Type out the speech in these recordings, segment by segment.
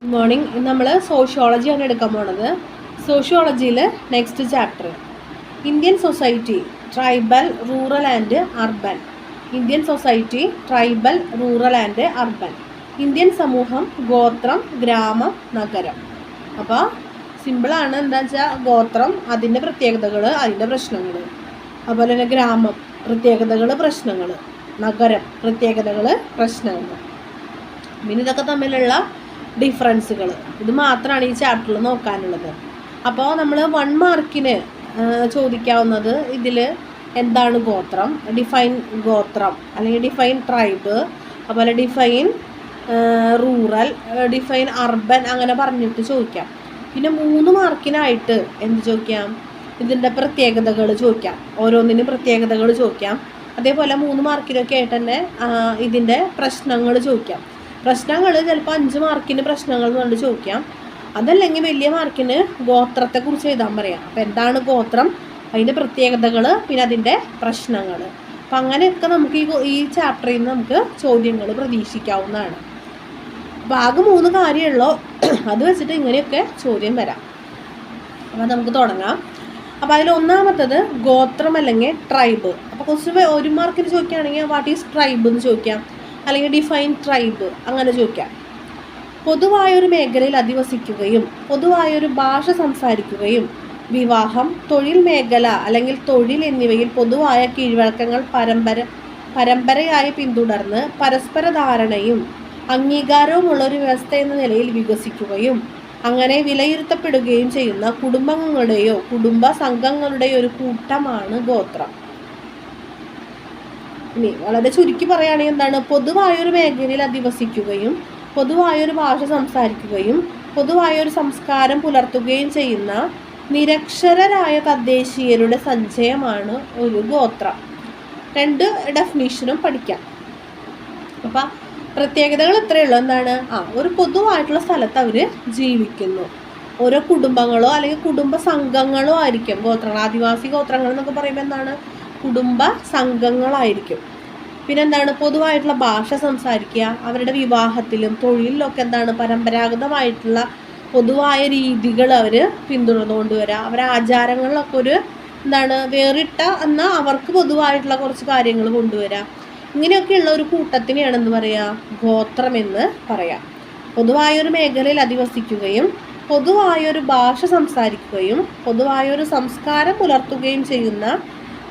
Good morning. നമ്മൾ സോഷ്യോളജിയാണ് എടുക്കാൻ പോണത്. സോഷ്യോളജിയിൽ next chapter Indian society tribal, rural and urban. Indian society tribal, rural and urban. Indian സമൂഹം ഗോത്രം, ഗ്രാമം, നഗരം. അപ്പോൾ സിമ്പിളാണ്. എന്താ വെച്ചാൽ ഗോത്രം, അതിൻ്റെ പ്രത്യേകതകൾ, അതിൻ്റെ പ്രശ്നങ്ങൾ. അതുപോലെ തന്നെ ഗ്രാമം, പ്രത്യേകതകൾ, പ്രശ്നങ്ങൾ. നഗരം, പ്രത്യേകതകൾ, പ്രശ്നങ്ങൾ. പിന്നെ ഇതൊക്കെ തമ്മിലുള്ള ഡിഫറൻസുകൾ. ഇത് മാത്രമാണ് ഈ ചാപ്റ്ററിൽ നോക്കാനുള്ളത്. അപ്പോൾ നമ്മൾ 1 മാർക്കിന് ചോദിക്കാവുന്നത് ഇതിൽ എന്താണ് ഗോത്രം, ഡിഫൈൻ ഗോത്രം, അല്ലെങ്കിൽ ഡിഫൈൻ ട്രൈബ്, അതുപോലെ ഡിഫൈൻ റൂറൽ, ഡിഫൈൻ അർബൻ, അങ്ങനെ പറഞ്ഞിട്ട് ചോദിക്കാം. പിന്നെ 3 മാർക്കിനായിട്ട് എന്ത് ചോദിക്കാം, ഇതിൻ്റെ പ്രത്യേകതകൾ ചോദിക്കാം. ഓരോന്നിനും പ്രത്യേകതകൾ ചോദിക്കാം. അതേപോലെ 3 മാർക്കിനൊക്കെ ആയിട്ട് തന്നെ ഇതിൻ്റെ പ്രശ്നങ്ങൾ ചോദിക്കാം. പ്രശ്നങ്ങൾ ചിലപ്പോൾ 5 മാർക്കിന് പ്രശ്നങ്ങൾ എന്ന് പറഞ്ഞിട്ട് ചോദിക്കാം. അതല്ലെങ്കിൽ വലിയ മാർക്കിന് ഗോത്രത്തെക്കുറിച്ച് എഴുതാൻ പറയാം. അപ്പോൾ എന്താണ് ഗോത്രം, അതിൻ്റെ പ്രത്യേകതകൾ, പിന്നെ അതിൻ്റെ പ്രശ്നങ്ങൾ. അപ്പം അങ്ങനെയൊക്കെ നമുക്ക് ഈ ചാപ്റ്ററിൽ നിന്ന് നമുക്ക് ചോദ്യങ്ങൾ പ്രതീക്ഷിക്കാവുന്നതാണ്. അപ്പോൾ ആകെ 3 കാര്യമുള്ളൂ. അത് വെച്ചിട്ട് ഇങ്ങനെയൊക്കെ ചോദ്യം വരാം. അപ്പോൾ നമുക്ക് തുടങ്ങാം. അപ്പോൾ അതിൽ ഒന്നാമത്തത് ഗോത്രം അല്ലെങ്കിൽ ട്രൈബ്. അപ്പോൾ കുറച്ച് 1 മാർക്കിന് ചോദിക്കുകയാണെങ്കിൽ വാട്ട് ഈസ് ട്രൈബ് എന്ന് ചോദിക്കാം, അല്ലെങ്കിൽ ഡിഫൈൻ ട്രൈബ്, അങ്ങനെ ചോദിക്കാം. പൊതുവായൊരു മേഖലയിൽ അധിവസിക്കുകയും പൊതുവായൊരു ഭാഷ സംസാരിക്കുകയും വിവാഹം, തൊഴിൽ മേഖല അല്ലെങ്കിൽ തൊഴിൽ എന്നിവയിൽ പൊതുവായ കീഴ്വഴക്കങ്ങൾ പരമ്പരയായി പിന്തുടർന്ന് പരസ്പര ധാരണയും അംഗീകാരവുമുള്ളൊരു വ്യവസ്ഥ എന്ന നിലയിൽ വികസിക്കുകയും അങ്ങനെ വിലയിരുത്തപ്പെടുകയും ചെയ്യുന്ന കുടുംബങ്ങളുടെയോ കുടുംബ സംഘങ്ങളുടെയോ ഒരു കൂട്ടമാണ് ഗോത്രം. ഇനി വളരെ ചുരുക്കി പറയുകയാണെങ്കിൽ എന്താണ്, പൊതുവായൊരു മേഖലയിൽ അധിവസിക്കുകയും പൊതുവായൊരു ഭാഷ സംസാരിക്കുകയും പൊതുവായൊരു സംസ്കാരം പുലർത്തുകയും ചെയ്യുന്ന നിരക്ഷരരായ തദ്ദേശീയരുടെ സഞ്ചയമാണ് ഒരു ഗോത്രം. 2 ഡെഫിനീഷനും പഠിക്കാം. അപ്പം പ്രത്യേകതകൾ ഇത്രയേ ഉള്ളൂ. എന്താണ്, ഒരു പൊതുവായിട്ടുള്ള സ്ഥലത്ത് അവർ ജീവിക്കുന്നു. ഓരോ കുടുംബങ്ങളോ അല്ലെങ്കിൽ കുടുംബ സംഘങ്ങളോ ആയിരിക്കും ഗോത്രങ്ങൾ. ആദിവാസി ഗോത്രങ്ങൾ എന്നൊക്കെ പറയുമ്പോൾ എന്താണ്, കുടുംബ സംഘങ്ങളായിരിക്കും. പിന്നെ എന്താണ്, പൊതുവായിട്ടുള്ള ഭാഷ സംസാരിക്കുക. അവരുടെ വിവാഹത്തിലും തൊഴിലിലൊക്കെ എന്താണ്, പരമ്പരാഗതമായിട്ടുള്ള പൊതുവായ രീതികൾ അവർ പിന്തുടർന്നുകൊണ്ട് വരിക. അവരുടെ ആചാരങ്ങളിലൊക്കെ ഒരു എന്താണ് വേറിട്ട എന്നാൽ അവർക്ക് പൊതുവായിട്ടുള്ള കുറച്ച് കാര്യങ്ങൾ കൊണ്ടുവരിക. ഇങ്ങനെയൊക്കെയുള്ള ഒരു കൂട്ടത്തിനെയാണ് എന്ത് പറയുക, ഗോത്രം എന്ന് പറയാം. പൊതുവായൊരു മേഖലയിൽ അധിവസിക്കുകയും പൊതുവായൊരു ഭാഷ സംസാരിക്കുകയും പൊതുവായൊരു സംസ്കാരം പുലർത്തുകയും ചെയ്യുന്ന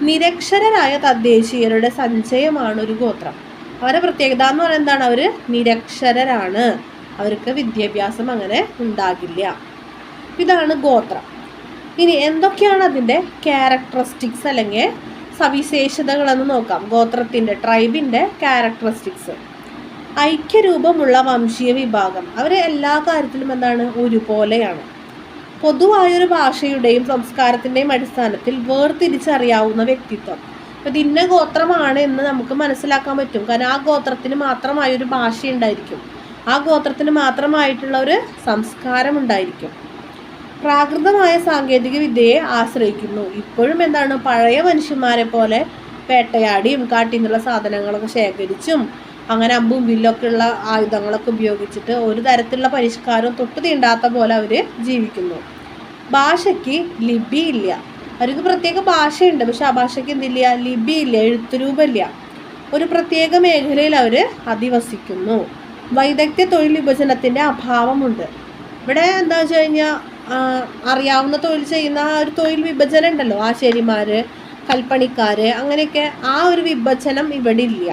നിരക്ഷരരായ തദ്ദേശീയരുടെ സഞ്ചയമാണ് ഒരു ഗോത്രം. അവരുടെ പ്രത്യേകത എന്ന് പറയുന്നത് എന്താണ്, അവർ നിരക്ഷരരാണ്. അവർക്ക് വിദ്യാഭ്യാസം അങ്ങനെ ഉണ്ടാകില്ല. ഇതാണ് ഗോത്രം. ഇനി എന്തൊക്കെയാണ് അതിൻ്റെ ക്യാരക്ടറിസ്റ്റിക്സ് അല്ലെങ്കിൽ സവിശേഷതകളെന്ന് നോക്കാം. ഗോത്രത്തിൻ്റെ, ട്രൈബിൻ്റെ ക്യാരക്ടറിസ്റ്റിക്സ്. ഐക്യരൂപമുള്ള വംശീയ വിഭാഗം. അവർ എല്ലാ കാര്യത്തിലും എന്താണ്, ഒരുപോലെയാണ്. പൊതുവായൊരു ഭാഷയുടെയും സംസ്കാരത്തിൻ്റെയും അടിസ്ഥാനത്തിൽ വേർതിരിച്ചറിയാവുന്ന വ്യക്തിത്വം. അപ്പോൾ ഇത് ഇന്ന ഗോത്രമാണ് എന്ന് നമുക്ക് മനസ്സിലാക്കാൻ പറ്റും. കാരണം ആ ഗോത്രത്തിന് മാത്രമായൊരു ഭാഷ ഉണ്ടായിരിക്കും, ആ ഗോത്രത്തിന് മാത്രമായിട്ടുള്ള ഒരു സംസ്കാരം ഉണ്ടായിരിക്കും. പ്രാകൃതമായ സാങ്കേതിക വിദ്യയെ ആശ്രയിക്കുന്നു. ഇപ്പോഴും എന്താണ്, പഴയ മനുഷ്യന്മാരെ പോലെ വേട്ടയാടിയും കാട്ടിൽ നിന്നുള്ള സാധനങ്ങളൊക്കെ ശേഖരിച്ചും അങ്ങനെ അമ്പും വില്ലൊക്കെ ഉള്ള ആയുധങ്ങളൊക്കെ ഉപയോഗിച്ചിട്ട് ഒരു തരത്തിലുള്ള പരിഷ്കാരവും തൊട്ട് തീണ്ടാത്ത പോലെ അവർ ജീവിക്കുന്നു. ഭാഷയ്ക്ക് ലിപി ഇല്ല. അവർക്ക് പ്രത്യേക ഭാഷയുണ്ട്, പക്ഷെ ആ ഭാഷയ്ക്ക് എന്തില്ല, ലിപി ഇല്ല, എഴുത്തുരൂപമില്ല. ഒരു പ്രത്യേക മേഖലയിൽ അവർ അധിവസിക്കുന്നു. വൈദഗ്ധ്യ തൊഴിൽ വിഭജനത്തിൻ്റെ അഭാവമുണ്ട്. ഇവിടെ എന്താ വെച്ച് കഴിഞ്ഞാൽ അറിയാവുന്ന തൊഴിൽ ചെയ്യുന്ന ആ ഒരു തൊഴിൽ വിഭജനം ഉണ്ടല്ലോ, ആശാരിമാർ, കൽപ്പണിക്കാർ, അങ്ങനെയൊക്കെ ആ ഒരു വിഭജനം ഇവിടെ ഇല്ല.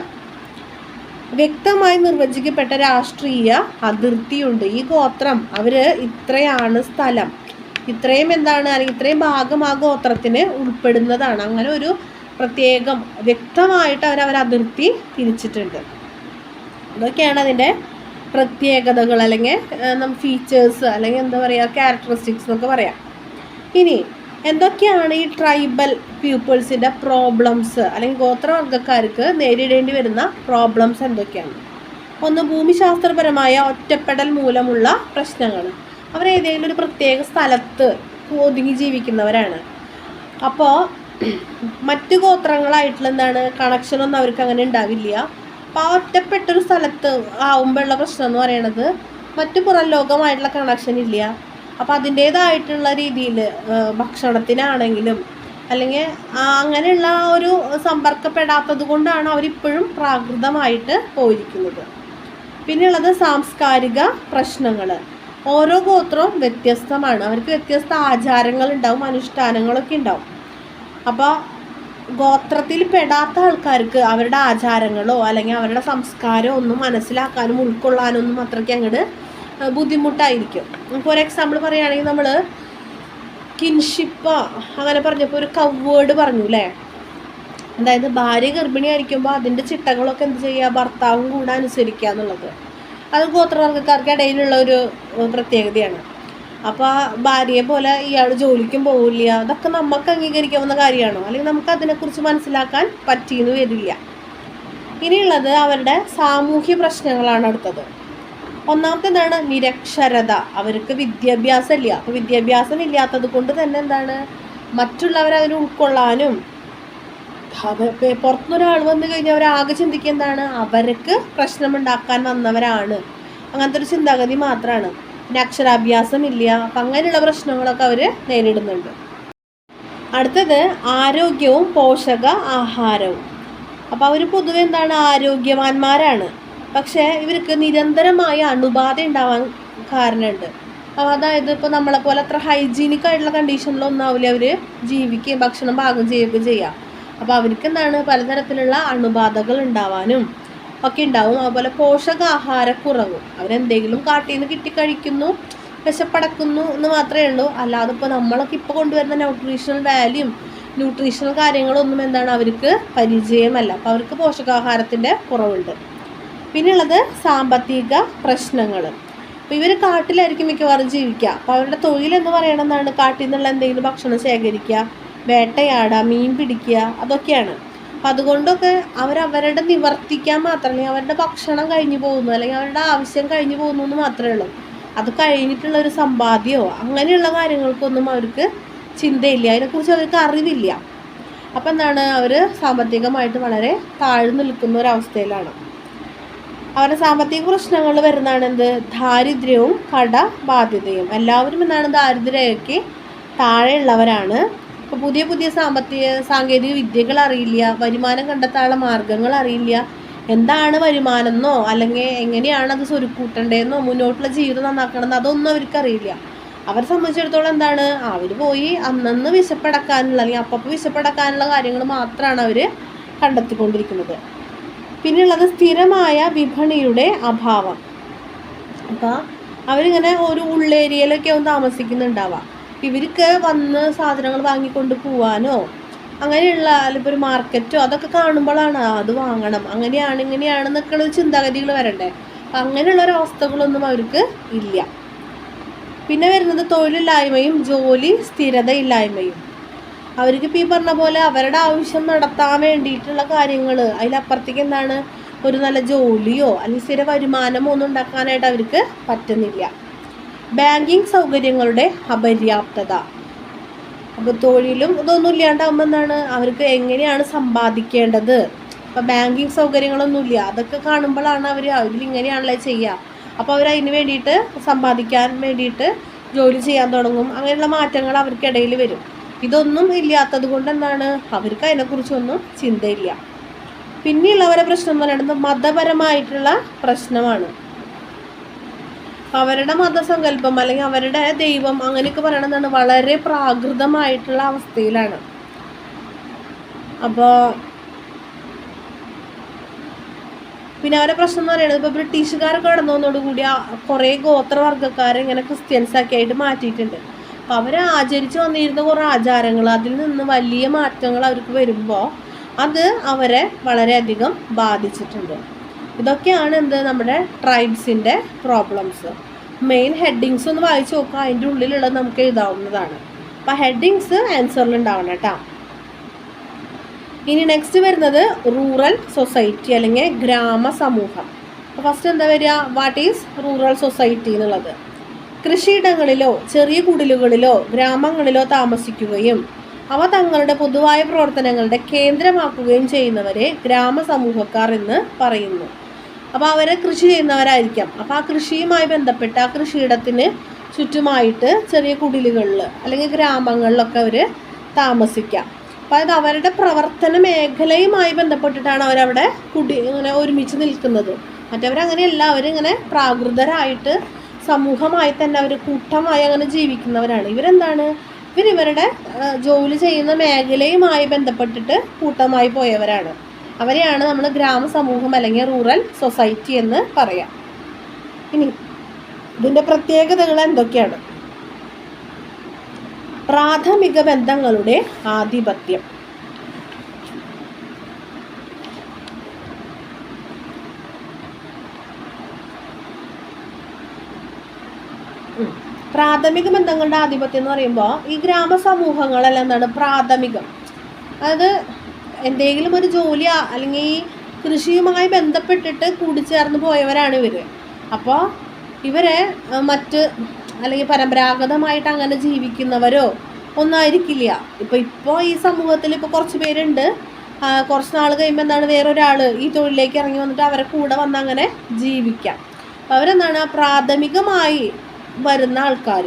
വ്യക്തമായി നിർവചിക്കപ്പെട്ട രാഷ്ട്രീയ അതിർത്തിയുണ്ട്. ഈ ഗോത്രം അവർ ഇത്രയാണ് സ്ഥലം, ഇത്രയും എന്താണ്, അല്ലെങ്കിൽ ഇത്രയും ഭാഗം ആ ഗോത്രത്തിന് ഉൾപ്പെടുന്നതാണ്. അങ്ങനെ ഒരു പ്രത്യേകം വ്യക്തമായിട്ട് അവർ അതിർത്തി തിരിച്ചിട്ടുണ്ട്. ഇതൊക്കെയാണ് അതിൻ്റെ പ്രത്യേകതകൾ, അല്ലെങ്കിൽ ഫീച്ചേഴ്സ്, അല്ലെങ്കിൽ എന്താ പറയുക, ക്യാരക്ടറിസ്റ്റിക്സ് എന്നൊക്കെ പറയാം. ഇനി എന്തൊക്കെയാണ് ഈ ട്രൈബൽ പീപ്പിൾസിൻ്റെ പ്രോബ്ലംസ്, അല്ലെങ്കിൽ ഗോത്രവർഗ്ഗക്കാർക്ക് നേരിടേണ്ടി വരുന്ന പ്രോബ്ലംസ് എന്തൊക്കെയാണ്? ഒന്ന്, ഭൂമിശാസ്ത്രപരമായ ഒറ്റപ്പെടൽ മൂലമുള്ള പ്രശ്നങ്ങൾ. അവരേതെങ്കിലും ഒരു പ്രത്യേക സ്ഥലത്ത് ഒതുങ്ങി ജീവിക്കുന്നവരാണ്. അപ്പോൾ മറ്റു ഗോത്രങ്ങളായിട്ടുള്ള എന്താണ് കണക്ഷനൊന്നും അവർക്ക് അങ്ങനെ ഉണ്ടാവില്ല. അപ്പോൾ ആ ഒറ്റപ്പെട്ടൊരു സ്ഥലത്ത് ആവുമ്പോഴുള്ള പ്രശ്നം എന്ന് പറയുന്നത് മറ്റു പുറം ലോകമായിട്ടുള്ള കണക്ഷൻ ഇല്ല. അപ്പോൾ അതിൻ്റേതായിട്ടുള്ള രീതിയിൽ ഭക്ഷണത്തിനാണെങ്കിലും അല്ലെങ്കിൽ അങ്ങനെയുള്ള ഒരു സമ്പർക്കപ്പെടാത്തത് കൊണ്ടാണ് അവരിപ്പോഴും പ്രാകൃതമായിട്ട് പോയിരിക്കുന്നത്. പിന്നെയുള്ളത് സാംസ്കാരിക പ്രശ്നങ്ങൾ. ഓരോ ഗോത്രവും വ്യത്യസ്തമാണ്. അവർക്ക് വ്യത്യസ്ത ആചാരങ്ങളുണ്ടാവും, അനുഷ്ഠാനങ്ങളൊക്കെ ഉണ്ടാവും. അപ്പോൾ ഗോത്രത്തിൽ പെടാത്ത ആൾക്കാർക്ക് അവരുടെ ആചാരങ്ങളോ അല്ലെങ്കിൽ അവരുടെ സംസ്കാരമോ ഒന്നും മനസ്സിലാക്കാനും ഉൾക്കൊള്ളാനൊന്നും അത്രയ്ക്ക് അങ്ങോട്ട് ബുദ്ധിമുട്ടായിരിക്കും. ഇപ്പോൾ ഒരു എക്സാമ്പിൾ പറയുകയാണെങ്കിൽ നമ്മൾ കിൻഷിപ്പ് അങ്ങനെ പറഞ്ഞപ്പോൾ ഒരു കവേർഡ് പറഞ്ഞു അല്ലേ. അതായത് ഭാര്യ ഗർഭിണിയായിരിക്കുമ്പോൾ അതിൻ്റെ ചിട്ടകളൊക്കെ എന്ത് ചെയ്യുക, ഭർത്താവും കൂടെ അനുസരിക്കുക എന്നുള്ളത്. അത് ഗോത്രവർഗ്ഗക്കാർക്ക് ഇടയിലുള്ള ഒരു പ്രത്യേകതയാണ്. അപ്പോൾ ഭാര്യയെ പോലെ ഇയാൾ ജോലിക്കും പോകില്ല. അതൊക്കെ നമുക്ക് അംഗീകരിക്കാവുന്ന കാര്യമാണോ? അല്ലെങ്കിൽ നമുക്ക് അതിനെക്കുറിച്ച് മനസ്സിലാക്കാൻ പറ്റിയെന്ന് വരില്ല. ഇനിയുള്ളത് അവരുടെ സാമൂഹ്യ പ്രശ്നങ്ങളാണ് അടുത്തത്. ഒന്നാമത്തെ എന്താണ്? നിരക്ഷരത. അവർക്ക് വിദ്യാഭ്യാസം ഇല്ല. അപ്പോൾ വിദ്യാഭ്യാസം ഇല്ലാത്തത് കൊണ്ട് തന്നെ എന്താണ്, മറ്റുള്ളവരെ അതിന് ഉൾക്കൊള്ളാനും പുറത്തുനിന്നൊരാൾ വന്നു കഴിഞ്ഞാൽ അവരാകെ ചിന്തിക്കുക എന്താണ്, അവർക്ക് പ്രശ്നമുണ്ടാക്കാൻ വന്നവരാണ്. അങ്ങനത്തെ ഒരു ചിന്താഗതി മാത്രമാണ്. പിന്നെ അക്ഷരാഭ്യാസം ഇല്ല. അപ്പം അങ്ങനെയുള്ള പ്രശ്നങ്ങളൊക്കെ അവർ നേരിടുന്നുണ്ട്. അടുത്തത് ആരോഗ്യവും പോഷക ആഹാരവും. അപ്പോൾ അവർ പൊതുവെ എന്താണ്, ആരോഗ്യവാന്മാരാണ്. പക്ഷേ ഇവർക്ക് നിരന്തരമായ അണുബാധ ഉണ്ടാവാൻ കാരണമുണ്ട്. അതായത് ഇപ്പോൾ നമ്മളെപ്പോലെ അത്ര ഹൈജീനിക് ആയിട്ടുള്ള കണ്ടീഷനിലൊന്നും ആവില്ല അവർ ജീവിക്കുകയും ഭക്ഷണം പാകം ചെയ്യുകയൊക്കെ ചെയ്യാം. അപ്പോൾ അവർക്ക് എന്താണ്, പലതരത്തിലുള്ള അണുബാധകൾ ഉണ്ടാവാനും ഒക്കെ ഉണ്ടാവും. അതുപോലെ പോഷകാഹാരക്കുറവും. അവരെന്തെങ്കിലും കാട്ടിൽ നിന്ന് കിട്ടിക്കഴിക്കുന്നു, വിശപ്പടക്കുന്നു എന്ന് മാത്രമേ ഉള്ളൂ. അല്ലാതെ ഇപ്പോൾ നമ്മളൊക്കെ ഇപ്പോൾ കൊണ്ടുവരുന്ന ന്യൂട്രീഷണൽ വാല്യൂം ന്യൂട്രീഷണൽ കാര്യങ്ങളൊന്നും എന്താണ് അവർക്ക് പരിചയമല്ല. അപ്പോൾ അവർക്ക് പോഷകാഹാരത്തിൻ്റെ കുറവുണ്ട്. പിന്നെയുള്ളത് സാമ്പത്തിക പ്രശ്നങ്ങൾ. അപ്പോൾ ഇവർ കാട്ടിലായിരിക്കും മിക്കവാറും ജീവിക്കുക. അപ്പോൾ അവരുടെ തൊഴിലെന്ന് പറയണമെന്നാണ് കാട്ടിൽ നിന്നുള്ള എന്തെങ്കിലും ഭക്ഷണം ശേഖരിക്കുക, വേട്ടയാടുക, മീൻ പിടിക്കുക, അതൊക്കെയാണ്. അപ്പം അതുകൊണ്ടൊക്കെ അവരവരുടെ നിവർത്തിക്കാൻ മാത്രമേ, അവരുടെ ഭക്ഷണം കഴിഞ്ഞു പോകുന്നു അല്ലെങ്കിൽ അവരുടെ ആവശ്യം കഴിഞ്ഞു പോകുന്നു എന്ന് മാത്രമേ ഉള്ളൂ. അത് കഴിഞ്ഞിട്ടുള്ളൊരു സമ്പാദ്യമോ അങ്ങനെയുള്ള കാര്യങ്ങൾക്കൊന്നും അവർക്ക് ചിന്തയില്ല, അതിനെക്കുറിച്ച് അവർക്ക് അറിവില്ല. അപ്പം എന്താണ്, അവർ സാമ്പത്തികമായിട്ട് വളരെ താഴ്ന്നു നിൽക്കുന്ന ഒരവസ്ഥയിലാണ്. അവരുടെ സാമ്പത്തിക പ്രശ്നങ്ങൾ വരുന്നതാണ് എന്ത്, ദാരിദ്ര്യവും കടബാധ്യതയും. എല്ലാവരും എന്താണ്, ദാരിദ്ര്യരേഖയ്ക്ക് താഴെയുള്ളവരാണ്. ഇപ്പോൾ പുതിയ പുതിയ സാങ്കേതിക വിദ്യകൾ അറിയില്ല, വരുമാനം കണ്ടെത്താനുള്ള മാർഗങ്ങൾ അറിയില്ല. എന്താണ് വരുമാനം എന്നോ അല്ലെങ്കിൽ എങ്ങനെയാണ് അത് സ്വരുക്കൂട്ടേണ്ടതെന്നോ മുന്നോട്ടുള്ള ജീവിതം നന്നാക്കണമെന്നോ അതൊന്നും അവർക്കറിയില്ല. അവരെ സംബന്ധിച്ചിടത്തോളം എന്താണ്, അവർ പോയി അന്നന്ന് വിശപ്പടക്കാനുള്ള അല്ലെങ്കിൽ അപ്പപ്പോൾ വിശപ്പടക്കാനുള്ള കാര്യങ്ങൾ മാത്രമാണ് അവർ കണ്ടെത്തിക്കൊണ്ടിരിക്കുന്നത്. പിന്നെയുള്ളത് സ്ഥിരമായ വിപണിയുടെ അഭാവം. അപ്പോൾ അവരിങ്ങനെ ഒരു ഉള്ളേരിയയിലൊക്കെ ആവും താമസിക്കുന്നുണ്ടാവാം. ഇവർക്ക് വന്ന് സാധനങ്ങൾ വാങ്ങിക്കൊണ്ട് പോവാനോ അങ്ങനെയുള്ള അല്ലെങ്കിൽ ഒരു മാർക്കറ്റോ അതൊക്കെ കാണുമ്പോഴാണ് അത് വാങ്ങണം, അങ്ങനെയാണ് ഇങ്ങനെയാണെന്നൊക്കെയുള്ള ഒരു ചിന്താഗതികൾ വരണ്ടേ. അപ്പം അങ്ങനെയുള്ളൊരവസ്ഥകളൊന്നും അവർക്ക് ഇല്ല. പിന്നെ വരുന്നത് തൊഴിലില്ലായ്മയും ജോലി സ്ഥിരതയില്ലായ്മയും. അവർക്കിപ്പോൾ ഈ പറഞ്ഞ പോലെ അവരുടെ ആവശ്യം നടത്താൻ വേണ്ടിയിട്ടുള്ള കാര്യങ്ങൾ, അതിലപ്പുറത്തേക്ക് എന്താണ്, ഒരു നല്ല ജോലിയോ അല്ലെങ്കിൽ സ്ഥിര വരുമാനമോ ഒന്നും ഉണ്ടാക്കാനായിട്ട് അവർക്ക് പറ്റുന്നില്ല. ബാങ്കിങ് സൗകര്യങ്ങളുടെ അപര്യാപ്തത. അപ്പോൾ തൊഴിലും ഇതൊന്നും ഇല്ലാണ്ടാകുമ്പോൾ എന്താണ്, അവർക്ക് എങ്ങനെയാണ് സമ്പാദിക്കേണ്ടത്. അപ്പോൾ ബാങ്കിങ് സൗകര്യങ്ങളൊന്നുമില്ല. അതൊക്കെ കാണുമ്പോഴാണ് അവരിങ്ങനെയാണല്ലോ ചെയ്യുക. അപ്പോൾ അവരതിന് വേണ്ടിയിട്ട് സമ്പാദിക്കാൻ വേണ്ടിയിട്ട് ജോലി ചെയ്യാൻ തുടങ്ങും. അങ്ങനെയുള്ള മാറ്റങ്ങൾ അവർക്കിടയിൽ വരും. ഇതൊന്നും ഇല്ലാത്തത് കൊണ്ട് എന്താണ്, അവർക്ക് അതിനെക്കുറിച്ചൊന്നും ചിന്തയില്ല. പിന്നെയുള്ളവരെ പ്രശ്നം എന്ന് പറയുന്നത് മതപരമായിട്ടുള്ള പ്രശ്നമാണ്. അവരുടെ മതസങ്കല്പം അല്ലെങ്കിൽ അവരുടെ ദൈവം അങ്ങനെയൊക്കെ പറയണതാണ് വളരെ പ്രാകൃതമായിട്ടുള്ള അവസ്ഥയിലാണ്. അപ്പോൾ പിന്നെ അവരുടെ പ്രശ്നം എന്ന് പറയുന്നത്, ഇപ്പോൾ ബ്രിട്ടീഷുകാരൊക്കെ കടന്നതോടുകൂടി കുറേ ഗോത്രവർഗ്ഗക്കാരെ ഇങ്ങനെ ക്രിസ്ത്യൻസൊക്കെ ആയിട്ട് മാറ്റിയിട്ടുണ്ട്. അപ്പോൾ അവർ ആചരിച്ച് വന്നിരുന്ന കുറേ ആചാരങ്ങൾ, അതിൽ നിന്ന് വലിയ മാറ്റങ്ങൾ അവർക്ക് വരുമ്പോൾ അത് അവരെ വളരെയധികം ബാധിച്ചിട്ടുണ്ട്. ഇതൊക്കെയാണ് നമ്മുടെ ട്രൈബ്സിൻ്റെ പ്രോബ്ലംസ്. മെയിൻ ഹെഡിങ്സ് ഒന്ന് വായിച്ച് നോക്കുക, അതിൻ്റെ ഉള്ളിലുള്ളത് നമുക്ക് എഴുതാവുന്നതാണ്. അപ്പോൾ ഹെഡിങ്സ് ആൻസറിൽ ഉണ്ടാവണം കേട്ടോ. ഇനി നെക്സ്റ്റ് വരുന്നത് റൂറൽ സൊസൈറ്റി അല്ലെങ്കിൽ ഗ്രാമ സമൂഹം. അപ്പോൾ ഫസ്റ്റ് എന്താ വരിക, വാട്ട് ഈസ് റൂറൽ സൊസൈറ്റി എന്നുള്ളത്. കൃഷിയിടങ്ങളിലോ ചെറിയ കുടിലുകളിലോ ഗ്രാമങ്ങളിലോ താമസിക്കുകയും അവ തങ്ങളുടെ പൊതുവായ പ്രവർത്തനങ്ങളുടെ കേന്ദ്രമാക്കുകയും ചെയ്യുന്നവരെ ഗ്രാമസമൂഹക്കാർ എന്ന് പറയുന്നു. അപ്പോൾ അവർ കൃഷി ചെയ്യുന്നവരായിരിക്കാം. അപ്പോൾ ആ കൃഷിയുമായി ബന്ധപ്പെട്ട് ആ കൃഷിയിടത്തിന് ചുറ്റുമായിട്ട് ചെറിയ കുടിലുകളിൽ അല്ലെങ്കിൽ ഗ്രാമങ്ങളിലൊക്കെ അവർ താമസിക്കാം. അപ്പോൾ അത് അവരുടെ പ്രവർത്തന മേഖലയുമായി ബന്ധപ്പെട്ടിട്ടാണ് അവരവിടെ ഇങ്ങനെ ഒരുമിച്ച് നിൽക്കുന്നത്. മറ്റവരങ്ങനെയല്ല, അവരിങ്ങനെ പ്രാകൃതരായിട്ട് സമൂഹമായി തന്നെ അവർ കൂട്ടമായി അങ്ങനെ ജീവിക്കുന്നവരാണ്. ഇവരെന്താണ്, ഇവരുടെ ജോലി ചെയ്യുന്ന മേഖലയുമായി ബന്ധപ്പെട്ടിട്ട് കൂട്ടമായി പോയവരാണ്. അവരെയാണ് നമ്മൾ ഗ്രാമസമൂഹം അല്ലെങ്കിൽ റൂറൽ സൊസൈറ്റി എന്ന് പറയാം. ഇനി ഇതിൻ്റെ പ്രത്യേകതകൾ എന്തൊക്കെയാണ്? പ്രാഥമിക ബന്ധങ്ങളുടെ ആധിപത്യം. പ്രാഥമിക ബന്ധങ്ങളുടെ ആധിപത്യം എന്ന് പറയുമ്പോൾ ഈ ഗ്രാമസമൂഹങ്ങളെല്ലാം എന്താണ് പ്രാഥമികം, അതായത് എന്തെങ്കിലും ഒരു ജോലി അല്ലെങ്കിൽ ഈ കൃഷിയുമായി ബന്ധപ്പെട്ടിട്ട് കൂടിച്ചേർന്ന് പോയവരാണ് ഇവർ. അപ്പോൾ ഇവരെ മറ്റ് അല്ലെങ്കിൽ പരമ്പരാഗതമായിട്ട് അങ്ങനെ ജീവിക്കുന്നവരോ ഒന്നായിരിക്കില്ല. ഇപ്പോൾ ഈ സമൂഹത്തിൽ ഇപ്പോൾ കുറച്ച് പേരുണ്ട്, കുറച്ച് നാൾ കഴിയുമ്പോൾ എന്താണ് വേറൊരാൾ ഈ തൊഴിലിലേക്ക് ഇറങ്ങി വന്നിട്ട് അവരെ കൂടെ വന്ന് അങ്ങനെ ജീവിക്കാം. അപ്പോൾ അവരെന്താണ് പ്രാഥമികമായി വരുന്ന ആൾക്കാർ,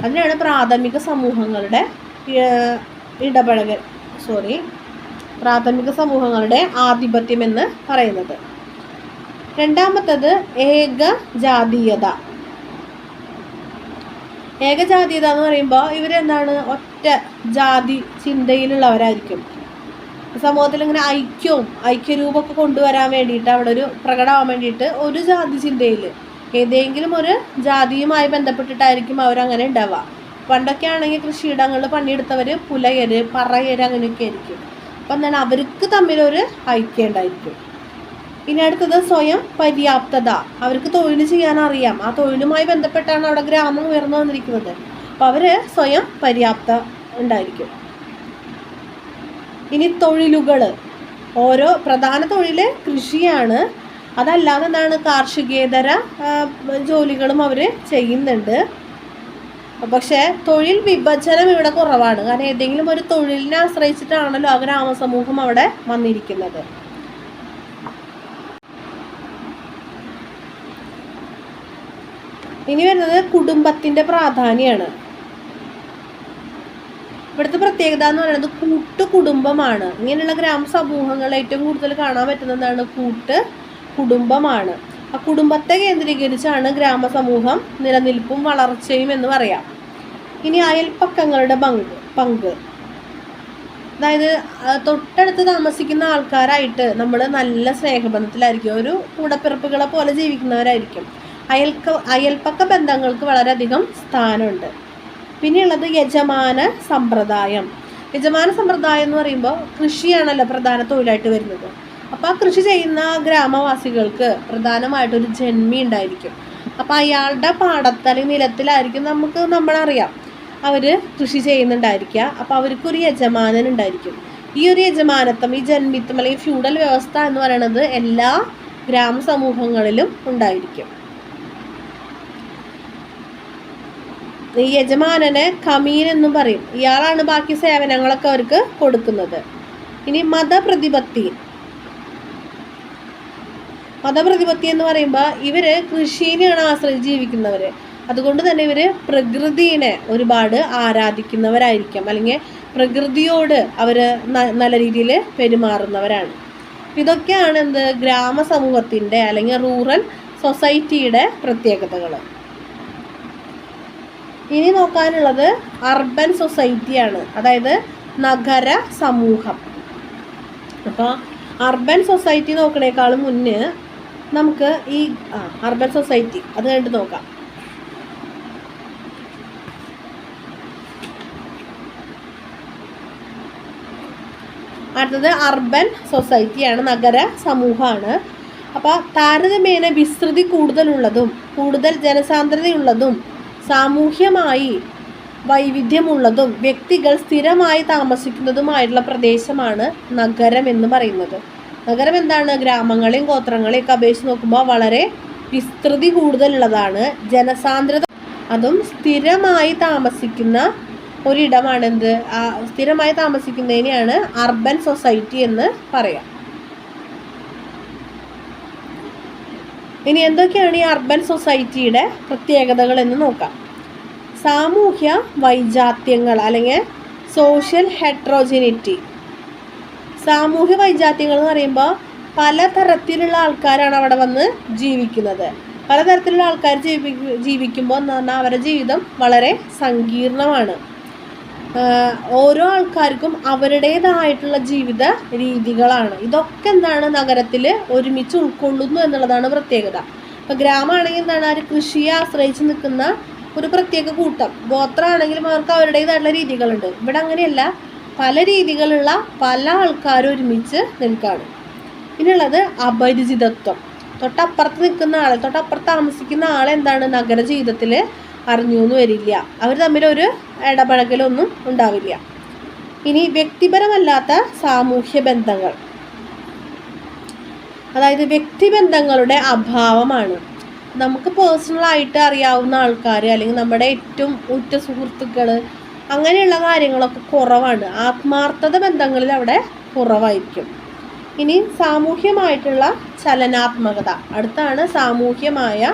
അതിനാണ് പ്രാഥമിക സമൂഹങ്ങളുടെ പ്രാഥമിക സമൂഹങ്ങളുടെ ആധിപത്യം എന്ന് പറയുന്നത്. രണ്ടാമത്തത് ഏകജാതീയത. ഏകജാതീയത എന്ന് പറയുമ്പോൾ ഇവരെന്താണ് ഒറ്റ ജാതി ചിന്തയിലുള്ളവരായിരിക്കും. സമൂഹത്തിൽ ഇങ്ങനെ ഐക്യരൂപമൊക്കെ കൊണ്ടുവരാൻ വേണ്ടിയിട്ട്, അവിടെ ഒരു പ്രകടമാവാൻ വേണ്ടിയിട്ട് ഒരു ജാതി ചിന്തയിൽ ഏതെങ്കിലും ഒരു ജാതിയുമായി ബന്ധപ്പെട്ടിട്ടായിരിക്കും അവരങ്ങനെ ഉണ്ടാവുക. പണ്ടൊക്കെ ആണെങ്കിൽ കൃഷിയിടങ്ങളിൽ പണിയെടുത്തവർ പുലയര്, പറയര് അങ്ങനെയൊക്കെ ആയിരിക്കും. അപ്പം എന്താണ്, അവർക്ക് തമ്മിലൊരു ഐക്യം ഉണ്ടായിരിക്കും. ഇനി അടുത്തത് സ്വയം പര്യാപ്തത. അവർക്ക് തൊഴിൽ ചെയ്യാൻ അറിയാം, ആ തൊഴിലുമായി ബന്ധപ്പെട്ടാണ് അവിടെ ഗ്രാമം ഉയർന്നു വന്നിരിക്കുന്നത്. അപ്പം അവർ സ്വയം പര്യാപ്ത ഉണ്ടായിരിക്കും. ഇനി തൊഴിലുകൾ, ഓരോ പ്രധാന തൊഴിൽ കൃഷിയാണ്. അതല്ലാതെ എന്താണ് കാർഷികേതര ജോലികളും അവർ ചെയ്യുന്നുണ്ട്. പക്ഷേ തൊഴിൽ വിഭജനം ഇവിടെ കുറവാണ്. കാരണം ഏതെങ്കിലും ഒരു തൊഴിലിനെ ആശ്രയിച്ചിട്ടാണല്ലോ ആ ഗ്രാമസമൂഹം അവിടെ വന്നിരിക്കുന്നത്. ഇനി വരുന്നത് കുടുംബത്തിൻ്റെ പ്രാധാന്യമാണ്. ഇവിടുത്തെ പ്രത്യേകത എന്ന് പറയുന്നത് കൂട്ടുകുടുംബമാണ്. ഇങ്ങനെയുള്ള ഗ്രാമസമൂഹങ്ങൾ ഏറ്റവും കൂടുതൽ കാണാൻ പറ്റുന്നതാണ് കുടുംബമാണ്. ആ കുടുംബത്തെ കേന്ദ്രീകരിച്ചാണ് ഗ്രാമസമൂഹം നിലനിൽപ്പും വളർച്ചയും എന്ന് പറയാം. ഇനി അയൽപ്പക്കങ്ങളുടെ പങ്ക്, അതായത് തൊട്ടടുത്ത് താമസിക്കുന്ന ആൾക്കാരായിട്ട് നമ്മൾ നല്ല സ്നേഹബന്ധത്തിലായിരിക്കും, ഒരു കൂടപ്പിറപ്പുകളെ പോലെ ജീവിക്കുന്നവരായിരിക്കും. അയൽപ്പക്ക ബന്ധങ്ങൾക്ക് വളരെയധികം സ്ഥാനമുണ്ട്. പിന്നെയുള്ളത് യജമാന സമ്പ്രദായം. യജമാന സമ്പ്രദായം എന്ന് പറയുമ്പോൾ കൃഷിയാണല്ലോ പ്രധാന തൊഴിലായിട്ട് വരുന്നത്. അപ്പോൾ ആ കൃഷി ചെയ്യുന്ന ഗ്രാമവാസികൾക്ക് പ്രധാനമായിട്ടൊരു ജന്മി ഉണ്ടായിരിക്കും. അപ്പോൾ അയാളുടെ പാടത്ത് അല്ലെങ്കിൽ നിലത്തിലായിരിക്കും നമ്മളറിയാം അവർ കൃഷി ചെയ്യുന്നുണ്ടായിരിക്കുക. അപ്പോൾ അവർക്കൊരു യജമാനൻ ഉണ്ടായിരിക്കും. ഈ ഒരു യജമാനത്വം, ഈ ജന്മിത്വം അല്ലെങ്കിൽ ഫ്യൂഡൽ വ്യവസ്ഥ എന്ന് പറയുന്നത് എല്ലാ ഗ്രാമസമൂഹങ്ങളിലും ഉണ്ടായിരിക്കും. ഈ യജമാനനെ കമീൻ എന്നും പറയും. ഇയാളാണ് ബാക്കി സേവനങ്ങളൊക്കെ അവർക്ക് കൊടുക്കുന്നത്. ഇനി മതപ്രതിപത്തി എന്ന് പറയുമ്പോൾ ഇവർ കൃഷിനെയാണ് ആശ്രയിച്ച് ജീവിക്കുന്നവർ. അതുകൊണ്ട് തന്നെ ഇവർ പ്രകൃതിയെ ഒരുപാട് ആരാധിക്കുന്നവരായിരിക്കാം, അല്ലെങ്കിൽ പ്രകൃതിയോട് അവർ നല്ല രീതിയിൽ പെരുമാറുന്നവരാണ്. ഇതൊക്കെയാണ് ഗ്രാമസമൂഹത്തിൻ്റെ അല്ലെങ്കിൽ റൂറൽ സൊസൈറ്റിയുടെ പ്രത്യേകതകൾ. ഇനി നോക്കാനുള്ളത് അർബൻ സൊസൈറ്റിയാണ്, അതായത് നഗര സമൂഹം. അപ്പോൾ അർബൻ സൊസൈറ്റി നോക്കണേക്കാളും മുന്നേ നമുക്ക് ഈ അർബൻ സൊസൈറ്റി അത് കണ്ടിട്ട് നോക്കാം. അടുത്തത് അർബൻ സൊസൈറ്റിയാണ്, നഗര സമൂഹമാണ്. അപ്പോൾ താരതമ്യേന വിസ്തൃതി കൂടുതലുള്ളതും കൂടുതൽ ജനസാന്ദ്രതയുള്ളതും സാമൂഹ്യമായി വൈവിധ്യമുള്ളതും വ്യക്തികൾ സ്ഥിരമായി താമസിക്കുന്നതുമായിട്ടുള്ള പ്രദേശമാണ് നഗരം എന്ന് പറയുന്നത്. നഗരം എന്താണ്? ഗ്രാമങ്ങളെയും ഗോത്രങ്ങളെയൊക്കെ അപേക്ഷിച്ച് നോക്കുമ്പോൾ വളരെ വിസ്തൃതി കൂടുതലുള്ളതാണ്. ജനസാന്ദ്രത അതും സ്ഥിരമായി താമസിക്കുന്ന ഒരിടമാണ്. സ്ഥിരമായി താമസിക്കുന്നതിനെയാണ് അർബൻ സൊസൈറ്റി എന്ന് പറയാം. ഇനി എന്തൊക്കെയാണ് ഈ അർബൻ സൊസൈറ്റിയുടെ പ്രത്യേകതകൾ എന്ന് നോക്കാം. സാമൂഹ്യ വൈജാത്യങ്ങൾ അല്ലെങ്കിൽ സോഷ്യൽ ഹെട്രോജിനിറ്റി. സാമൂഹ്യ വൈജാത്യങ്ങൾ എന്ന് പറയുമ്പോൾ പലതരത്തിലുള്ള ആൾക്കാരാണ് അവിടെ വന്ന് ജീവിക്കുന്നത്. പലതരത്തിലുള്ള ആൾക്കാർ ജീവിക്കുമ്പോൾ എന്ന് പറഞ്ഞാൽ അവരുടെ ജീവിതം വളരെ സങ്കീർണമാണ്. ഓരോ ആൾക്കാർക്കും അവരുടേതായിട്ടുള്ള ജീവിത രീതികളാണ്. ഇതൊക്കെ എന്താണ് നഗരത്തിൽ ഒരുമിച്ച് ഉൾക്കൊള്ളുന്നു എന്നുള്ളതാണ് പ്രത്യേകത. ഇപ്പോൾ ഗ്രാമമാണെങ്കിൽ എന്താണ്, അവർ കൃഷിയെ ആശ്രയിച്ച് നിൽക്കുന്ന ഒരു പ്രത്യേക കൂട്ടം. ഗോത്രമാണെങ്കിലും അവർക്ക് അവരുടേതായിട്ടുള്ള രീതികളുണ്ട്. ഇവിടെ അങ്ങനെയല്ല, പല രീതികളുള്ള പല ആൾക്കാരും ഒരുമിച്ച് നിൽക്കുകയാണ്. ഇനിയുള്ളത് അപരിചിതത്വം. തൊട്ടപ്പുറത്ത് നിൽക്കുന്ന ആൾ, തൊട്ടപ്പുറത്ത് താമസിക്കുന്ന ആളെന്താണ് നഗര ജീവിതത്തിൽ അറിഞ്ഞു എന്ന് വരില്ല. അവർ തമ്മിലൊരു ഇടപഴകലൊന്നും ഉണ്ടാവില്ല. ഇനി വ്യക്തിപരമല്ലാത്ത സാമൂഹ്യ ബന്ധങ്ങൾ, അതായത് വ്യക്തിബന്ധങ്ങളുടെ അഭാവമാണ്. നമുക്ക് പേഴ്സണലായിട്ട് അറിയാവുന്ന ആൾക്കാർ അല്ലെങ്കിൽ നമ്മുടെ ഏറ്റവും ഉറ്റ സുഹൃത്തുക്കൾ അങ്ങനെയുള്ള കാര്യങ്ങളൊക്കെ കുറവാണ്. ആത്മാർത്ഥത ബന്ധങ്ങളിൽ അവിടെ കുറവായിരിക്കും. ഇനി സാമൂഹ്യമായിട്ടുള്ള ചലനാത്മകത. അടുത്താണ് സാമൂഹ്യമായ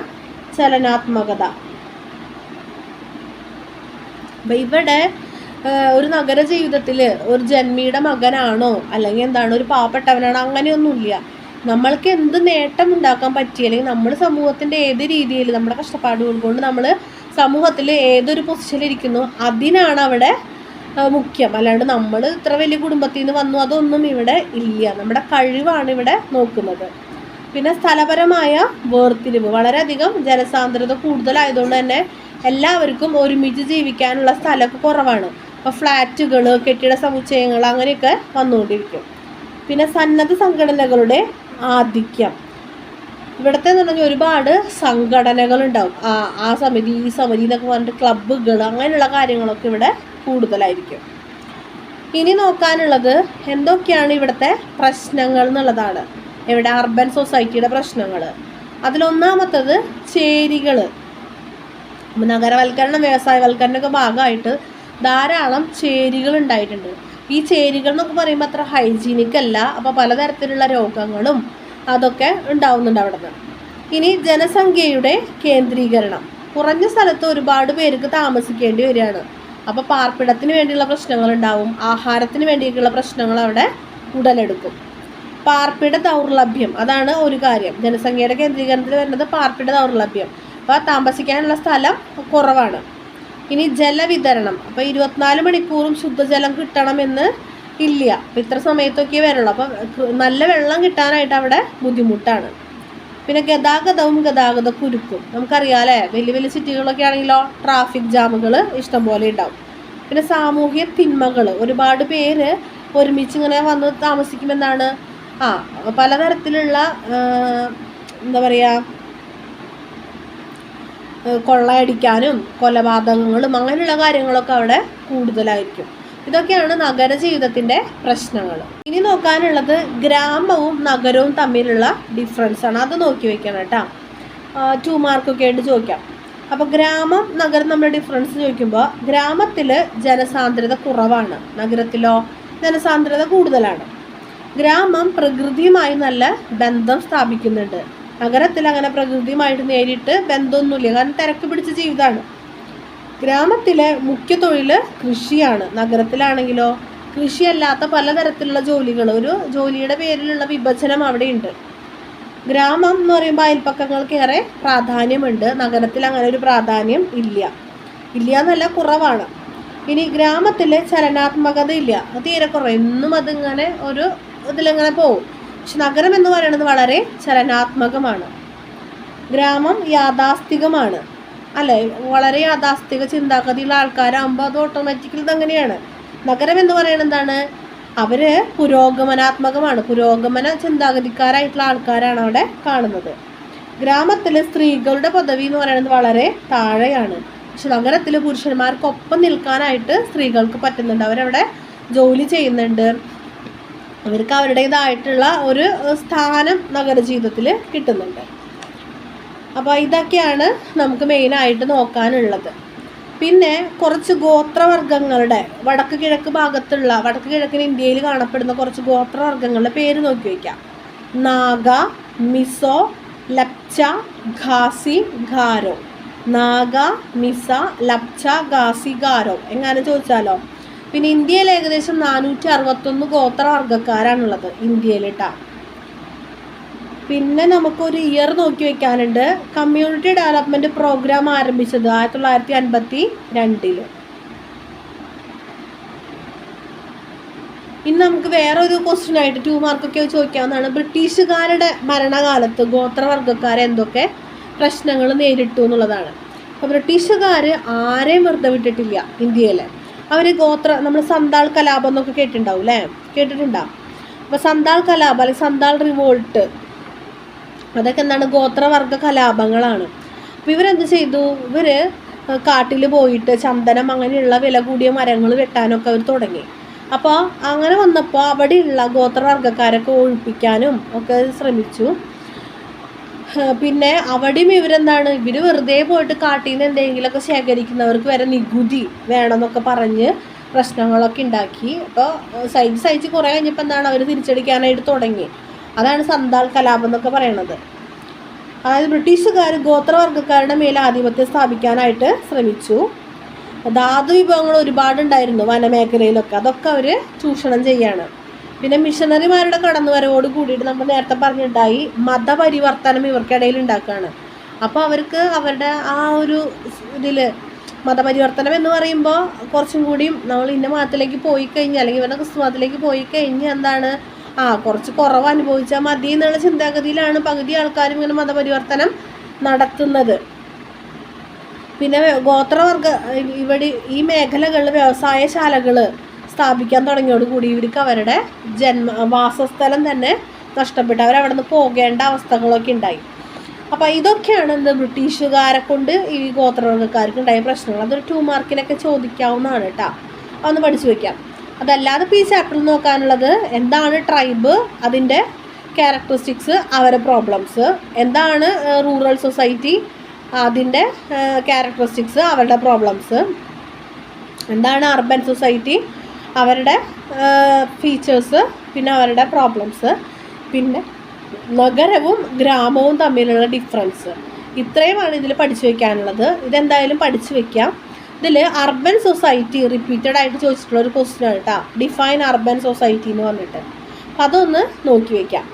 ചലനാത്മകത. അപ്പം ഇവിടെ ഒരു നഗര ജീവിതത്തിൽ ഒരു ജന്മിയുടെ മകനാണോ അല്ലെങ്കിൽ എന്താണ് ഒരു പാവപ്പെട്ടവനാണോ അങ്ങനെയൊന്നുമില്ല. നമ്മൾക്ക് എന്ത് നേട്ടം ഉണ്ടാക്കാൻ പറ്റി അല്ലെങ്കിൽ നമ്മൾ സമൂഹത്തിൻ്റെ ഏത് രീതിയിൽ നമ്മുടെ കഷ്ടപ്പാടുകൾ കൊണ്ട് നമ്മൾ സമൂഹത്തിൽ ഏതൊരു പൊസിഷനിലിരിക്കുന്നു അതിനാണ് അവിടെ മുഖ്യം. അല്ലാണ്ട് നമ്മൾ ഇത്ര വലിയ കുടുംബത്തിൽ നിന്ന് വന്നു അതൊന്നും ഇവിടെ ഇല്ല. നമ്മുടെ കഴിവാണ് ഇവിടെ നോക്കുന്നത്. പിന്നെ സ്ഥലപരമായ വേർതിരിവ്. വളരെയധികം ജനസാന്ദ്രത കൂടുതലായതുകൊണ്ട് തന്നെ എല്ലാവർക്കും ഒരുമിച്ച് ജീവിക്കാനുള്ള സ്ഥലമൊക്കെ കുറവാണ്. അപ്പോൾ ഫ്ലാറ്റുകൾ, കെട്ടിട സമുച്ചയങ്ങൾ അങ്ങനെയൊക്കെ വന്നുകൊണ്ടിരിക്കും. പിന്നെ സന്നദ്ധ സംഘടനകളുടെ ആധിക്യം. ഇവിടുത്തെ എന്ന് പറഞ്ഞാൽ ഒരുപാട് സംഘടനകളുണ്ടാവും. ആ സമിതി ഈ സമിതി എന്നൊക്കെ പറഞ്ഞിട്ട് ക്ലബ്ബുകൾ അങ്ങനെയുള്ള കാര്യങ്ങളൊക്കെ ഇവിടെ കൂടുതലായിരിക്കും. ഇനി നോക്കാനുള്ളത് എന്തൊക്കെയാണ് ഇവിടുത്തെ പ്രശ്നങ്ങൾ എന്നുള്ളതാണ്. ഇവിടെ അർബൻ സൊസൈറ്റിയുടെ പ്രശ്നങ്ങൾ. അതിലൊന്നാമത്തത് ചേരികൾ. നഗരവൽക്കരണം, വ്യവസായവൽക്കരണമൊക്കെ ഭാഗമായിട്ട് ധാരാളം ചേരികൾ ഉണ്ടായിട്ടുണ്ട്. ഈ ചേരികൾ എന്നൊക്കെ പറയുമ്പോൾ അത്ര ഹൈജീനിക് അല്ല. അപ്പോൾ പലതരത്തിലുള്ള രോഗങ്ങളും അതൊക്കെ ഉണ്ടാവുന്നുണ്ട് അവിടെ നിന്ന്. ഇനി ജനസംഖ്യയുടെ കേന്ദ്രീകരണം. കുറഞ്ഞ സ്ഥലത്ത് ഒരുപാട് പേർക്ക് താമസിക്കേണ്ടി വരികയാണ്. അപ്പോൾ പാർപ്പിടത്തിന് വേണ്ടിയുള്ള പ്രശ്നങ്ങളുണ്ടാവും, ആഹാരത്തിന് വേണ്ടിയിട്ടുള്ള പ്രശ്നങ്ങൾ അവിടെ ഉടലെടുക്കും. പാർപ്പിട ദൗർലഭ്യം, അതാണ് ഒരു കാര്യം. ജനസംഖ്യയുടെ കേന്ദ്രീകരണത്തിൽ വരുന്നത് പാർപ്പിട ദൗർലഭ്യം. അപ്പോൾ താമസിക്കാനുള്ള സ്ഥലം കുറവാണ്. ഇനി ജലവിതരണം. അപ്പോൾ 24 മണിക്കൂറും ശുദ്ധജലം കിട്ടണമെന്ന് ഇല്ല. അപ്പോൾ ഇത്ര സമയത്തൊക്കെ വരുള്ളൂ. അപ്പം നല്ല വെള്ളം കിട്ടാനായിട്ട് അവിടെ ബുദ്ധിമുട്ടാണ്. പിന്നെ ഗതാഗതവും ഗതാഗത കുരുക്കും. നമുക്കറിയാം അല്ലേ, വലിയ വലിയ സിറ്റികളൊക്കെ ആണെങ്കിലോ ട്രാഫിക് ജാമുകൾ ഇഷ്ടംപോലെ ഉണ്ടാവും. പിന്നെ സാമൂഹ്യ തിന്മകൾ. ഒരുപാട് പേര് ഒരുമിച്ച് ഇങ്ങനെ വന്ന് താമസിക്കുമെന്നാണ് പലതരത്തിലുള്ള എന്താ പറയുക, കൊള്ളയടിക്കാനും കൊലപാതകങ്ങളും അങ്ങനെയുള്ള കാര്യങ്ങളൊക്കെ അവിടെ കൂടുതലായിരിക്കും. ഇതൊക്കെയാണ് നഗര ജീവിതത്തിൻ്റെ പ്രശ്നങ്ങൾ. ഇനി നോക്കാനുള്ളത് ഗ്രാമവും നഗരവും തമ്മിലുള്ള ഡിഫറൻസ് ആണ്. അത് നോക്കി വെക്കണം കേട്ടോ. 2 മാർക്കൊക്കെ ആയിട്ട് ചോദിക്കാം. അപ്പോൾ ഗ്രാമം നഗരം തമ്മിലുള്ള ഡിഫറൻസ് ചോദിക്കുമ്പോൾ ഗ്രാമത്തിൽ ജനസാന്ദ്രത കുറവാണ്, നഗരത്തിലോ ജനസാന്ദ്രത കൂടുതലാണ്. ഗ്രാമം പ്രകൃതിയുമായി നല്ല ബന്ധം സ്ഥാപിക്കുന്നുണ്ട്. നഗരത്തിൽ അങ്ങനെ പ്രകൃതിയുമായിട്ട് നേരിട്ട് ബന്ധമൊന്നുമില്ല, കാരണം തിരക്ക് പിടിച്ച ജീവിതമാണ്. ഗ്രാമത്തിലെ മുഖ്യ തൊഴിൽ കൃഷിയാണ്. നഗരത്തിലാണെങ്കിലോ കൃഷിയല്ലാത്ത പലതരത്തിലുള്ള ജോലികൾ, ഒരു ജോലിയുടെ പേരിലുള്ള വിഭജനം അവിടെയുണ്ട്. ഗ്രാമം എന്ന് പറയുമ്പോൾ അയൽപ്പക്കങ്ങൾക്ക് ഏറെ പ്രാധാന്യമുണ്ട്. നഗരത്തിൽ അങ്ങനെ ഒരു പ്രാധാന്യം ഇല്ല എന്നല്ല, കുറവാണ്. ഇനി ഗ്രാമത്തിൽ ചലനാത്മകത ഇല്ല, അത് തീരെ കുറവ്. എന്നും അതിങ്ങനെ ഒരു ഇതിലിങ്ങനെ പോകും. പക്ഷെ നഗരം എന്ന് പറയുന്നത് വളരെ ചലനാത്മകമാണ്. ഗ്രാമം യാഥാസ്ഥികമാണ് അല്ലേ, വളരെ യാഥാസ്ഥിക ചിന്താഗതിയുള്ള ആൾക്കാരാകുമ്പോൾ അത് ഓട്ടോമാറ്റിക്കലി ഇതങ്ങനെയാണ്. നഗരം എന്ന് പറയുന്നത് എന്താണ്, അവർ പുരോഗമനാത്മകമാണ്, പുരോഗമന ചിന്താഗതിക്കാരായിട്ടുള്ള ആൾക്കാരാണ് അവിടെ കാണുന്നത്. ഗ്രാമത്തിൽ സ്ത്രീകളുടെ പദവി എന്ന് പറയുന്നത് വളരെ താഴെയാണ്. പക്ഷെ നഗരത്തിൽ പുരുഷന്മാർക്കൊപ്പം നിൽക്കാനായിട്ട് സ്ത്രീകൾക്ക് പറ്റുന്നുണ്ട്. അവരവിടെ ജോലി ചെയ്യുന്നുണ്ട്, അവർക്ക് അവരുടേതായിട്ടുള്ള ഒരു സ്ഥാനം നഗര ജീവിതത്തിൽ കിട്ടുന്നുണ്ട്. അപ്പോൾ ഇതൊക്കെയാണ് നമുക്ക് മെയിനായിട്ട് നോക്കാനുള്ളത്. പിന്നെ കുറച്ച് ഗോത്രവർഗ്ഗങ്ങളുടെ വടക്ക് കിഴക്കൻ ഇന്ത്യയിൽ കാണപ്പെടുന്ന കുറച്ച് ഗോത്രവർഗ്ഗങ്ങളുടെ പേര് നോക്കി വയ്ക്കാം. നാഗ, മിസോ, ലപ്ച, ഖാസി, ഗാരോ. നാഗ, മിസ, ലപ്ച, ഖാസി, ഗാരോ എങ്ങനെ ചോദിച്ചാലോ. പിന്നെ ഇന്ത്യയിൽ ഏകദേശം 461 ഗോത്രവർഗ്ഗക്കാരാണുള്ളത് ഇന്ത്യയിൽ കേട്ടോ. പിന്നെ നമുക്കൊരു ഇയർ നോക്കി വെക്കാനുണ്ട്. കമ്മ്യൂണിറ്റി ഡെവലപ്മെൻറ്റ് പ്രോഗ്രാം ആരംഭിച്ചത് 1952. ഇനി നമുക്ക് വേറെ ഒരു ക്വസ്റ്റ്യൻ ആയിട്ട് 2 മാർക്കൊക്കെ ചോദിക്കാവുന്നതാണ്. ബ്രിട്ടീഷുകാരുടെ ഭരണകാലത്ത് ഗോത്രവർഗ്ഗക്കാരെ എന്തൊക്കെ പ്രശ്നങ്ങൾ നേരിട്ടു എന്നുള്ളതാണ്. അപ്പോൾ ബ്രിട്ടീഷുകാർ ആരെയും വെറുതെ വിട്ടിട്ടില്ല ഇന്ത്യയിൽ. അവർ നമ്മൾ സന്താൾ കലാപം എന്നൊക്കെ കേട്ടിട്ടുണ്ടാവും അല്ലേ, കേട്ടിട്ടുണ്ടാവും. അപ്പോൾ സന്താൾ കലാപം അല്ലെങ്കിൽ സന്താൾ റിവോൾട്ട് അതൊക്കെ എന്താണ്, ഗോത്രവർഗ്ഗ കലാപങ്ങളാണ്. അപ്പോൾ ഇവരെന്ത് ചെയ്തു, ഇവർ കാട്ടിൽ പോയിട്ട് ചന്ദനം അങ്ങനെയുള്ള വില കൂടിയ മരങ്ങൾ വെട്ടാനൊക്കെ അവർ തുടങ്ങി. അപ്പോൾ അങ്ങനെ വന്നപ്പോൾ അവിടെയുള്ള ഗോത്രവർഗ്ഗക്കാരൊക്കെ ഒഴിപ്പിക്കാനും ഒക്കെ ശ്രമിച്ചു. പിന്നെ അവിടെയും ഇവർ വെറുതെ പോയിട്ട് കാട്ടിൽ നിന്ന് എന്തെങ്കിലുമൊക്കെ ശേഖരിക്കുന്നവർക്ക് വരെ നികുതി വേണമെന്നൊക്കെ പറഞ്ഞ് പ്രശ്നങ്ങളൊക്കെ ഉണ്ടാക്കി. അപ്പോൾ സഹിച്ച് കുറേ കഴിഞ്ഞപ്പോൾ അവർ തിരിച്ചടിക്കാനായിട്ട് തുടങ്ങി. അതാണ് സന്താൾ കലാപം എന്നൊക്കെ പറയണത്. അതായത് ബ്രിട്ടീഷുകാർ ഗോത്രവർഗ്ഗക്കാരുടെ മേലെ ആധിപത്യം സ്ഥാപിക്കാനായിട്ട് ശ്രമിച്ചു. ധാതു വിഭവങ്ങൾ ഒരുപാടുണ്ടായിരുന്നു വനമേഖലയിലൊക്കെ, അതൊക്കെ അവർ ചൂഷണം ചെയ്യാണ്. പിന്നെ മിഷണറിമാരുടെ കടന്നുവരവോട് കൂടിയിട്ട് നമ്മൾ നേരത്തെ പറഞ്ഞിട്ടുണ്ടായി മതപരിവർത്തനം ഇവർക്കിടയിൽ ഉണ്ടാക്കുകയാണ്. അപ്പോൾ അവർക്ക് അവരുടെ ആ ഒരു ഇതിൽ മതപരിവർത്തനം എന്ന് പറയുമ്പോൾ കുറച്ചും കൂടിയും നമ്മൾ ഇന്ന മതത്തിലേക്ക് പോയി കഴിഞ്ഞാൽ അല്ലെങ്കിൽ ഇവരുടെ ക്രിസ്തു മതത്തിലേക്ക് പോയി കഴിഞ്ഞാൽ കുറച്ച് കുറവ് അനുഭവിച്ചാൽ മതി എന്നുള്ള ചിന്താഗതിയിലാണ് പകുതി ആൾക്കാരും ഇങ്ങനെ മതപരിവർത്തനം നടത്തുന്നത്. പിന്നെ ഇവിടെ ഈ മേഖലകളിൽ വ്യവസായശാലകൾ സ്ഥാപിക്കാൻ തുടങ്ങിയോടുകൂടി ഇവർക്ക് അവരുടെ വാസസ്ഥലം തന്നെ നഷ്ടപ്പെട്ടു. അവരവിടെ നിന്ന് പോകേണ്ട അവസ്ഥകളൊക്കെ ഉണ്ടായി. അപ്പോൾ ഇതൊക്കെയാണ് ബ്രിട്ടീഷുകാരെ കൊണ്ട് ഈ ഗോത്രവർഗ്ഗക്കാർക്ക് ഉണ്ടായ പ്രശ്നങ്ങൾ. അതൊരു 2 മാർക്കിനൊക്കെ ചോദിക്കാവുന്നതാണ് കേട്ടോ, അതൊന്ന് പഠിച്ചു വയ്ക്കാം. അതല്ലാതെ ഇപ്പോൾ ഈ ചാപ്റ്ററിൽ നോക്കാനുള്ളത് എന്താണ് ട്രൈബ്, അതിൻ്റെ ക്യാരക്ടറിസ്റ്റിക്സ്, അവരുടെ പ്രോബ്ലംസ്, എന്താണ് റൂറൽ സൊസൈറ്റി, അതിൻ്റെ ക്യാരക്ടറിസ്റ്റിക്സ്, അവരുടെ പ്രോബ്ലംസ്, എന്താണ് അർബൻ സൊസൈറ്റി, അവരുടെ ഫീച്ചേഴ്സ്, പിന്നെ അവരുടെ പ്രോബ്ലംസ്, പിന്നെ നഗരവും ഗ്രാമവും തമ്മിലുള്ള ഡിഫറൻസ്. ഇത്രയുമാണ് ഇതിൽ പഠിച്ചു വയ്ക്കാനുള്ളത്. ഇതെന്തായാലും പഠിച്ചു വയ്ക്കാം. ഇതിൽ അർബൻ സൊസൈറ്റി റിപ്പീറ്റഡ് ആയിട്ട് ചോദിച്ചിട്ടുള്ള ഒരു ക്വസ്റ്റ്യൻ ആണ് കേട്ടോ, ഡിഫൈൻ അർബൻ സൊസൈറ്റി എന്ന് പറഞ്ഞിട്ട്. അപ്പോൾ അതൊന്ന് നോക്കി വയ്ക്കാം.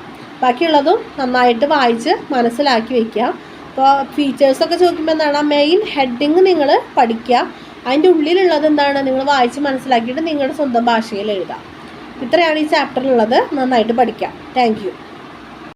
ബാക്കിയുള്ളതും നന്നായിട്ട് വായിച്ച് മനസ്സിലാക്കി വയ്ക്കുക. അപ്പോൾ ഫീച്ചേഴ്സൊക്കെ ചോദിക്കുമ്പോൾ എന്താണ്, മെയിൻ ഹെഡിങ് നിങ്ങൾ പഠിക്കുക. അതിൻ്റെ ഉള്ളിലുള്ളത് എന്താണ് നിങ്ങൾ വായിച്ച് മനസ്സിലാക്കിയിട്ട് നിങ്ങളുടെ സ്വന്തം ഭാഷയിൽ എഴുതാം. ഇത്രയാണ് ഈ ചാപ്റ്ററിലുള്ളത്. നന്നായിട്ട് പഠിക്കാം. Thank you.